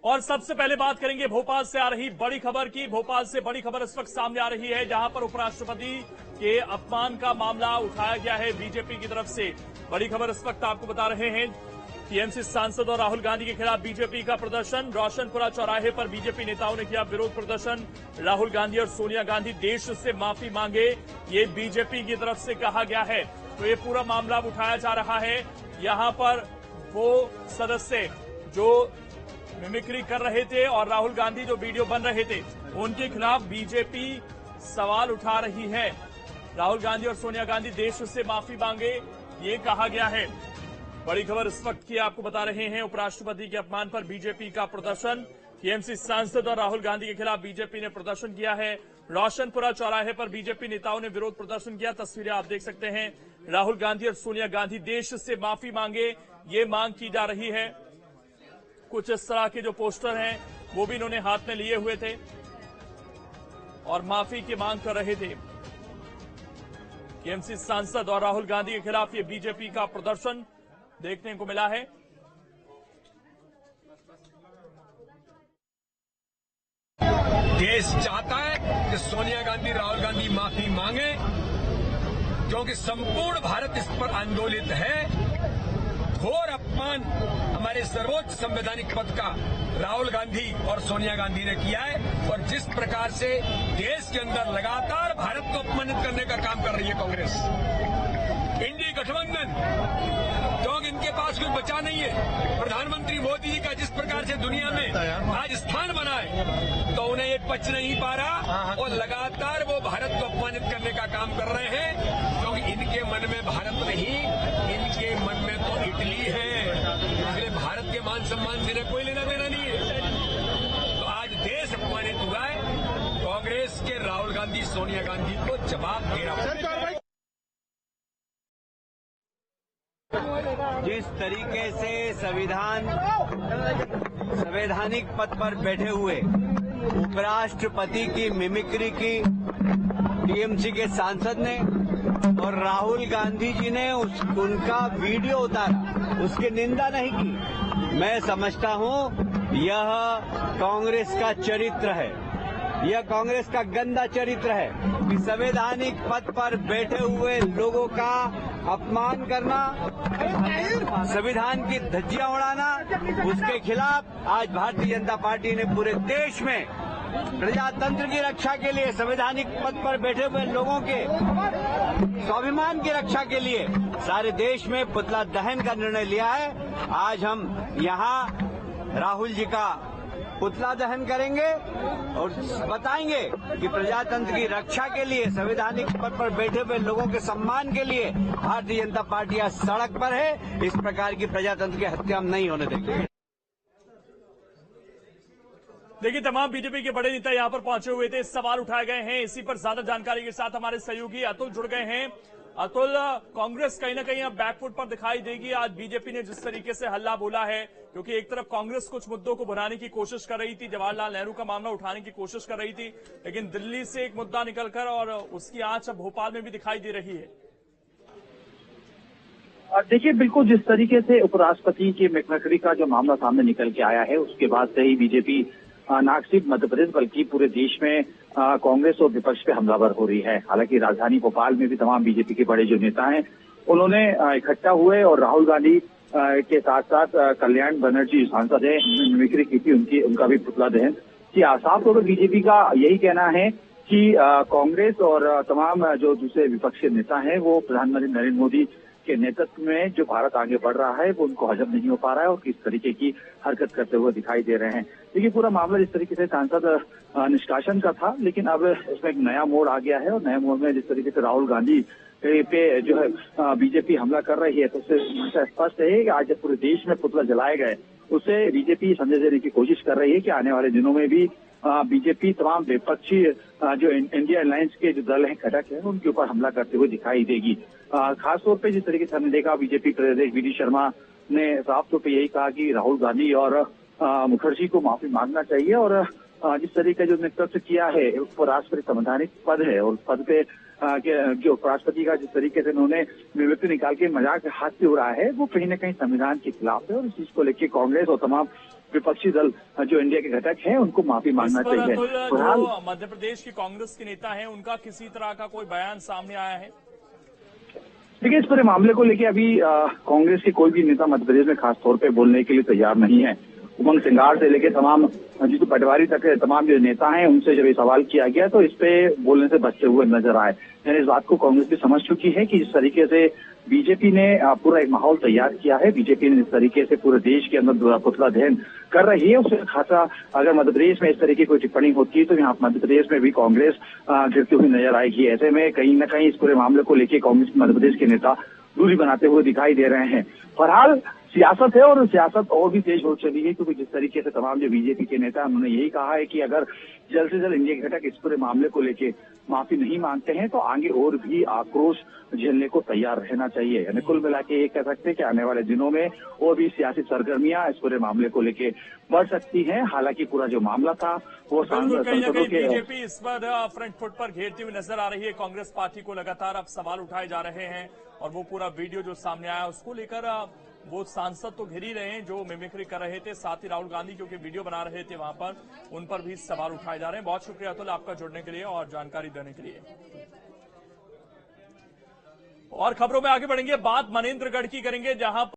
और सबसे पहले बात करेंगे भोपाल से आ रही बड़ी खबर की। भोपाल से बड़ी खबर इस वक्त सामने आ रही है, जहां पर उपराष्ट्रपति के अपमान का मामला उठाया गया है बीजेपी की तरफ से। बड़ी खबर इस वक्त आपको बता रहे हैं, टीएमसी सांसद और राहुल गांधी के खिलाफ बीजेपी का प्रदर्शन। रोशनपुरा चौराहे पर बीजेपी नेताओं ने किया विरोध प्रदर्शन। राहुल गांधी और सोनिया गांधी देश से माफी मांगे, ये बीजेपी की तरफ से कहा गया है। तो ये पूरा मामला उठाया जा रहा है। यहां पर वो सदस्य जो मिमिक्री कर रहे थे और राहुल गांधी जो वीडियो बन रहे थे, उनके खिलाफ बीजेपी सवाल उठा रही है। राहुल गांधी और सोनिया गांधी देश से माफी मांगे, ये कहा गया है। बड़ी खबर इस वक्त की आपको बता रहे हैं, उपराष्ट्रपति के अपमान पर बीजेपी का प्रदर्शन। टीएमसी सांसद और राहुल गांधी के खिलाफ बीजेपी ने प्रदर्शन किया है। रोशनपुरा चौराहे पर बीजेपी नेताओं ने विरोध प्रदर्शन किया। तस्वीरें आप देख सकते हैं। राहुल गांधी और सोनिया गांधी देश से माफी मांगे, ये मांग की जा रही है। कुछ इस तरह के जो पोस्टर हैं वो भी इन्होंने हाथ में लिए हुए थे और माफी की मांग कर रहे थे। टीएमसी सांसद और राहुल गांधी के खिलाफ ये बीजेपी का प्रदर्शन देखने को मिला है। देश चाहता है कि सोनिया गांधी राहुल गांधी माफी मांगे, क्योंकि संपूर्ण भारत इस पर आंदोलित है। घोर अपमान हमारे सर्वोच्च संवैधानिक पद का राहुल गांधी और सोनिया गांधी ने किया है, और जिस प्रकार से देश के अंदर लगातार भारत को अपमानित करने का काम कर रही है कांग्रेस, इंडी गठबंधन, क्योंकि इनके पास कुछ बचा नहीं है। प्रधानमंत्री मोदी जी का जिस प्रकार से दुनिया में आज स्थान बना है, तो उन्हें ये पच नहीं पा रहा और लगातार वो भारत को अपमानित करने का काम कर रहे हैं, क्योंकि इनके मन में भारत नहीं, इनके मन में तो इटली है। इसलिए भारत के मान सम्मान से कोई लेना देना नहीं है। तो आज देश अपमानित हुआ है, कांग्रेस के राहुल गांधी सोनिया गांधी को जवाब दे रहा है। जिस तरीके से संवैधानिक पद पर बैठे हुए उपराष्ट्रपति की मिमिक्री की टीएमसी के सांसद ने और राहुल गांधी जी ने उनका वीडियो उतारा, उसकी निंदा नहीं की। मैं समझता हूं यह कांग्रेस का चरित्र है, यह कांग्रेस का गंदा चरित्र है कि संवैधानिक पद पर बैठे हुए लोगों का अपमान करना, संविधान की धज्जियां उड़ाना। उसके खिलाफ आज भारतीय जनता पार्टी ने पूरे देश में प्रजातंत्र की रक्षा के लिए, संवैधानिक पद पर बैठे हुए लोगों के स्वाभिमान की रक्षा के लिए सारे देश में पुतला दहन का निर्णय लिया है। आज हम यहाँ राहुल जी का पुतला दहन करेंगे और बताएंगे कि प्रजातंत्र की रक्षा के लिए, संवैधानिक पद पर बैठे हुए लोगों के सम्मान के लिए भारतीय जनता पार्टी आज सड़क पर है। इस प्रकार की प्रजातंत्र की हत्या हम नहीं होने देंगे। देखिए, तमाम बीजेपी के बड़े नेता यहां पर पहुंचे हुए थे, सवाल उठाए गए हैं। इसी पर ज्यादा जानकारी के साथ हमारे सहयोगी अतुल जुड़ गए हैं। अतुल, कांग्रेस कहीं ना कहीं अब बैकफुट पर दिखाई देगी। आज बीजेपी ने जिस तरीके से हल्ला बोला है, क्योंकि एक तरफ कांग्रेस कुछ मुद्दों को भुनाने की कोशिश कर रही थी, जवाहरलाल नेहरू का मामला उठाने की कोशिश कर रही थी, लेकिन दिल्ली से एक मुद्दा निकलकर और उसकी आंच अब भोपाल में भी दिखाई दे रही है। देखिए, बिल्कुल जिस तरीके से उपराष्ट्रपति की मिमिक्री का जो मामला सामने निकल के आया है, उसके बाद से ही बीजेपी न सिर्फ मध्य प्रदेश बल्कि पूरे देश में कांग्रेस और विपक्ष पे हमलावर हो रही है। हालांकि राजधानी भोपाल में भी तमाम बीजेपी के बड़े जो नेता हैं उन्होंने इकट्ठा हुए और राहुल गांधी के साथ साथ कल्याण बनर्जी सांसद है, मिमिक्री की थी, उनका भी पुतला दहन किया। साफ तौर पर बीजेपी का यही कहना है कि कांग्रेस और तमाम जो दूसरे विपक्षी नेता हैं वो प्रधानमंत्री नरेंद्र मोदी के नेतृत्व में जो भारत आगे बढ़ रहा है वो उनको हजम नहीं हो पा रहा है और किस तरीके की हरकत करते हुए दिखाई दे रहे हैं। देखिए, पूरा मामला जिस तरीके से सांसद निष्कासन का था, लेकिन अब इसमें एक नया मोड़ आ गया है और नए मोड़ में जिस तरीके से राहुल गांधी पे जो है बीजेपी हमला कर रही है, तो उससे स्पष्ट है कि आज जब पूरे देश में पुतला जलाए गए, उससे बीजेपी संदेश देने की कोशिश कर रही है कि आने वाले दिनों में भी बीजेपी तमाम विपक्षी जो इंडिया अलायंस के जो दल हैं, घटक हैं, उनके ऊपर हमला करते हुए दिखाई देगी। खासतौर पे जिस तरीके से हमने देखा, बीजेपी प्रदेश वीडी शर्मा ने साफ तौर पे यही कहा कि राहुल गांधी और मुखर्जी को माफी मांगना चाहिए और जिस तरीके जो नेतृत्व किया है, उपराष्ट्रपति संवैधानिक पद है और पद पे जो उपराष्ट्रपति का जिस तरीके से उन्होंने मिमिक्री निकाल के मजाक हाथ से उड़ाया है, वो कहीं न कहीं संविधान के खिलाफ है और इस चीज को लेकर कांग्रेस और तमाम विपक्षी दल जो इंडिया के घटक हैं उनको माफी मांगना इस पर चाहिए। अतुल, फिलहाल जो मध्य प्रदेश की कांग्रेस के नेता हैं, उनका किसी तरह का कोई बयान सामने आया है? देखिए, इस पूरे मामले को लेकर अभी कांग्रेस के कोई भी नेता मध्य प्रदेश में खास तौर पे बोलने के लिए तैयार नहीं है। उमंग सिंगार से लेकर तमाम जीतू पटवारी तक तमाम जो नेता हैं उनसे जब ये सवाल किया गया तो इस पे बोलने से बचते हुए नजर आए। यानी इस बात को कांग्रेस भी समझ चुकी है कि जिस तरीके से बीजेपी ने पूरा एक माहौल तैयार किया है, बीजेपी ने जिस तरीके से पूरे देश के अंदर पुतला दहन कर रही है, उससे खासा अगर मध्य प्रदेश में इस तरीके की कोई टिप्पणी होती है तो यहाँ मध्य प्रदेश में भी कांग्रेस गिरती हुई नजर आएगी। ऐसे में कहीं न कहीं इस पूरे मामले को लेकर कांग्रेस मध्य प्रदेश के नेता दूरी बनाते हुए दिखाई दे रहे हैं। बहरहाल सियासत है और सियासत और भी तेज हो चली है, क्योंकि जिस तरीके से तमाम जो बीजेपी के नेता उन्होंने यही कहा है कि अगर जल्द से जल्द इंडिया के घटक इस पूरे मामले को लेके माफी नहीं मांगते हैं तो आगे और भी आक्रोश झेलने को तैयार रहना चाहिए। यानी कुल मिला के ये कह सकते हैं कि आने वाले दिनों में और भी सियासी सरगर्मियां इस पूरे मामले को लेके बढ़ सकती हैं। हालांकि पूरा जो मामला था वो सांसदों के बीजेपी इस पर फ्रंट फुट पर घेरती हुई नजर आ रही है। कांग्रेस पार्टी को लगातार अब सवाल उठाए जा रहे हैं और वो पूरा वीडियो जो सामने आया उसको लेकर वो सांसद तो घेर ही रहे हैं जो मिमिक्री कर रहे थे, साथ ही राहुल गांधी क्योंकि वीडियो बना रहे थे वहां पर, उन पर भी सवाल उठाए जा रहे हैं। बहुत शुक्रिया अतुल आपका जुड़ने के लिए और जानकारी देने के लिए। और खबरों में आगे बढ़ेंगे, बात मनेंद्रगढ़ की करेंगे जहां